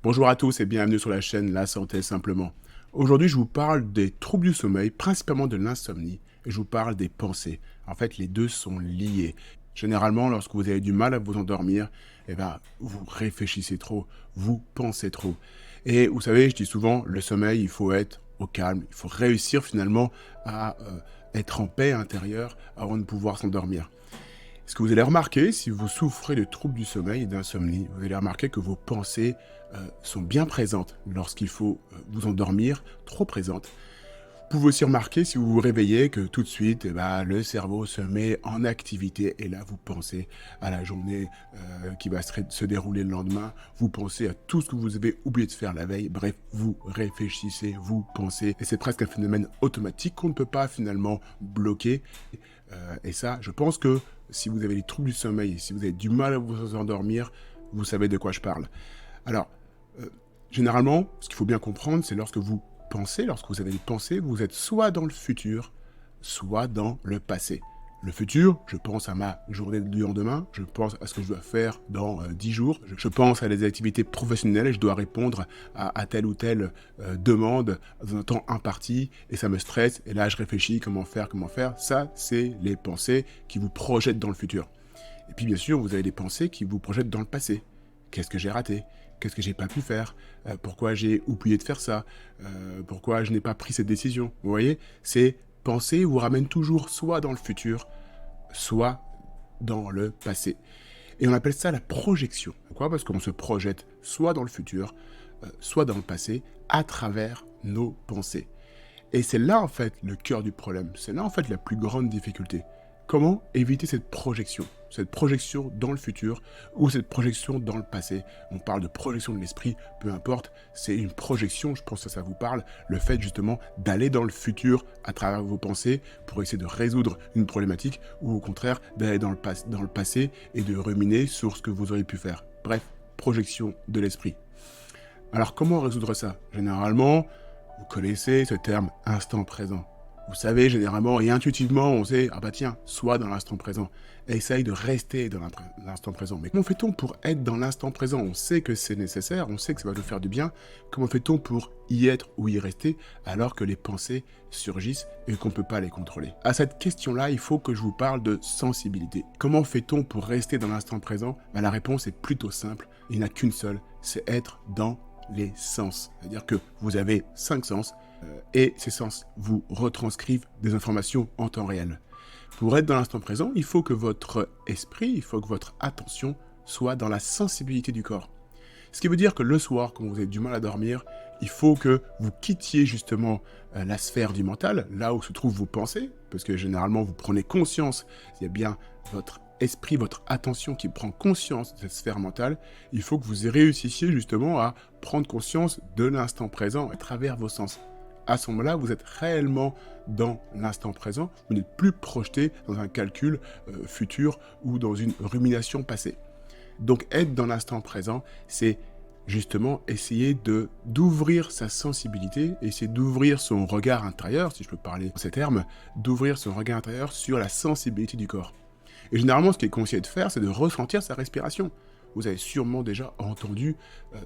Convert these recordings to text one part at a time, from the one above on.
Bonjour à tous et bienvenue sur la chaîne La Santé Simplement. Aujourd'hui, je vous parle des troubles du sommeil, principalement de l'insomnie, et je vous parle des pensées. En fait, les deux sont liés. Généralement, lorsque vous avez du mal à vous endormir, vous réfléchissez trop, vous pensez trop. Et vous savez, je dis souvent, le sommeil, il faut être au calme, il faut réussir finalement à être en paix intérieure avant de pouvoir s'endormir. Ce que vous allez remarquer, si vous souffrez de troubles du sommeil et d'insomnie, vous allez remarquer que vos pensées sont bien présentes lorsqu'il faut vous endormir, trop présentes. Vous pouvez aussi remarquer, si vous vous réveillez, que tout de suite, le cerveau se met en activité et là, vous pensez à la journée qui va se dérouler le lendemain, vous pensez à tout ce que vous avez oublié de faire la veille, bref, vous réfléchissez, vous pensez, et c'est presque un phénomène automatique qu'on ne peut pas finalement bloquer. Et ça, je pense que si vous avez des troubles du sommeil et si vous avez du mal à vous endormir, vous savez de quoi je parle. Alors, généralement, ce qu'il faut bien comprendre, c'est lorsque vous pensez, lorsque vous avez des pensées, vous êtes soit dans le futur, soit dans le passé. Le futur, je pense à ma journée du lendemain, je pense à ce que je dois faire dans 10 jours, je pense à des activités professionnelles et je dois répondre à telle ou telle demande dans un temps imparti et ça me stresse et là je réfléchis comment faire. Ça, c'est les pensées qui vous projettent dans le futur. Et puis bien sûr, vous avez des pensées qui vous projettent dans le passé. Qu'est-ce que j'ai raté? Qu'est-ce que j'ai pas pu faire? Pourquoi j'ai oublié de faire ça? Pourquoi je n'ai pas pris cette décision? Vous voyez, ces pensées vous ramènent toujours soit dans le futur, soit dans le passé. Et on appelle ça la projection. Pourquoi? Parce qu'on se projette soit dans le futur, soit dans le passé, à travers nos pensées. Et c'est là, en fait, le cœur du problème. C'est là, en fait, la plus grande difficulté. Comment éviter cette projection? Cette projection dans le futur ou cette projection dans le passé. On parle de projection de l'esprit, peu importe, c'est une projection, je pense que ça vous parle, le fait justement d'aller dans le futur à travers vos pensées pour essayer de résoudre une problématique ou au contraire d'aller dans le passé et de ruminer sur ce que vous auriez pu faire. Bref, projection de l'esprit. Alors comment résoudre ça? Généralement, vous connaissez ce terme instant présent. Vous savez, généralement et intuitivement, on sait, ah bah tiens, sois dans l'instant présent. Essaye de rester dans l'instant présent. Mais comment fait-on pour être dans l'instant présent? On sait que c'est nécessaire, on sait que ça va nous faire du bien. Comment fait-on pour y être ou y rester alors que les pensées surgissent et qu'on ne peut pas les contrôler? À cette question-là, il faut que je vous parle de sensibilité. Comment fait-on pour rester dans l'instant présent? La réponse est plutôt simple. Il n'y en a qu'une seule, c'est être dans les sens. C'est-à-dire que vous avez 5 sens et ces sens vous retranscrivent des informations en temps réel. Pour être dans l'instant présent, il faut que votre esprit, il faut que votre attention soit dans la sensibilité du corps. Ce qui veut dire que le soir, quand vous avez du mal à dormir, il faut que vous quittiez justement la sphère du mental, là où se trouvent vos pensées, parce que généralement vous prenez conscience, il y a bien votre esprit, votre attention qui prend conscience de cette sphère mentale, il faut que vous réussissiez justement à prendre conscience de l'instant présent à travers vos sens. À ce moment-là, vous êtes réellement dans l'instant présent, vous n'êtes plus projeté dans un calcul futur ou dans une rumination passée. Donc être dans l'instant présent, c'est justement essayer d'ouvrir sa sensibilité, essayer d'ouvrir son regard intérieur, si je peux parler en ces termes, d'ouvrir son regard intérieur sur la sensibilité du corps. Et généralement, ce qui est conseillé de faire, c'est de ressentir sa respiration. Vous avez sûrement déjà entendu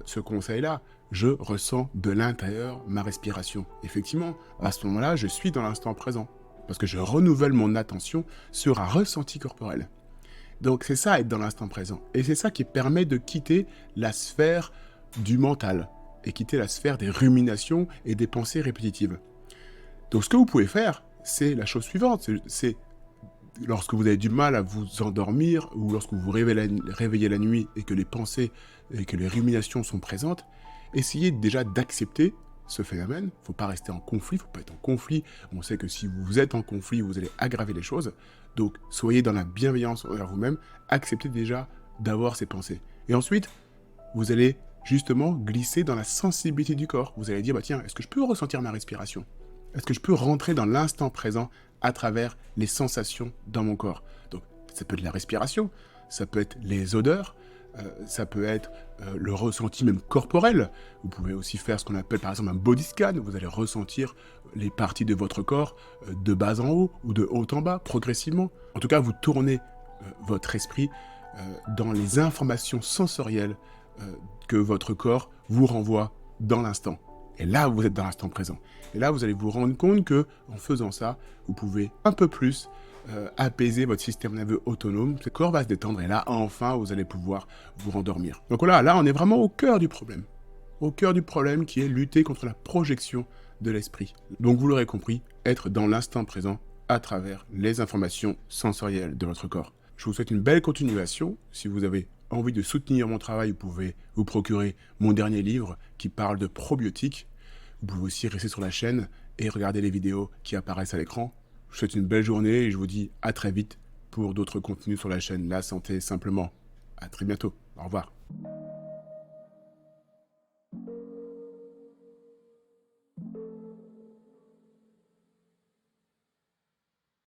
ce conseil-là. Je ressens de l'intérieur ma respiration. Effectivement, à ce moment-là, je suis dans l'instant présent. Parce que je renouvelle mon attention sur un ressenti corporel. Donc c'est ça, être dans l'instant présent. Et c'est ça qui permet de quitter la sphère du mental. Et quitter la sphère des ruminations et des pensées répétitives. Donc ce que vous pouvez faire, c'est la chose suivante. C'est lorsque vous avez du mal à vous endormir ou lorsque vous vous réveillez la nuit et que les pensées et que les ruminations sont présentes, essayez déjà d'accepter ce phénomène. Il ne faut pas rester en conflit, il ne faut pas être en conflit. On sait que si vous êtes en conflit, vous allez aggraver les choses. Donc, soyez dans la bienveillance envers vous-même. Acceptez déjà d'avoir ces pensées. Et ensuite, vous allez justement glisser dans la sensibilité du corps. Vous allez dire, tiens, est-ce que je peux ressentir ma respiration? Est-ce que je peux rentrer dans l'instant présent à travers les sensations dans mon corps? Donc, ça peut être la respiration, ça peut être les odeurs, ça peut être le ressenti même corporel. Vous pouvez aussi faire ce qu'on appelle par exemple un body scan. Vous allez ressentir les parties de votre corps de bas en haut ou de haut en bas, progressivement. En tout cas, vous tournez votre esprit dans les informations sensorielles que votre corps vous renvoie dans l'instant. Et là, vous êtes dans l'instant présent. Et là, vous allez vous rendre compte que en faisant ça, vous pouvez un peu plus apaiser votre système nerveux autonome. Le corps va se détendre et là, enfin, vous allez pouvoir vous rendormir. Donc voilà, là, on est vraiment au cœur du problème. Au cœur du problème qui est lutter contre la projection de l'esprit. Donc vous l'aurez compris, être dans l'instant présent à travers les informations sensorielles de votre corps. Je vous souhaite une belle continuation. Si vous avez envie de soutenir mon travail, vous pouvez vous procurer mon dernier livre qui parle de probiotiques. Vous pouvez aussi rester sur la chaîne et regarder les vidéos qui apparaissent à l'écran. Je vous souhaite une belle journée et je vous dis à très vite pour d'autres contenus sur la chaîne La Santé Simplement. À très bientôt. Au revoir.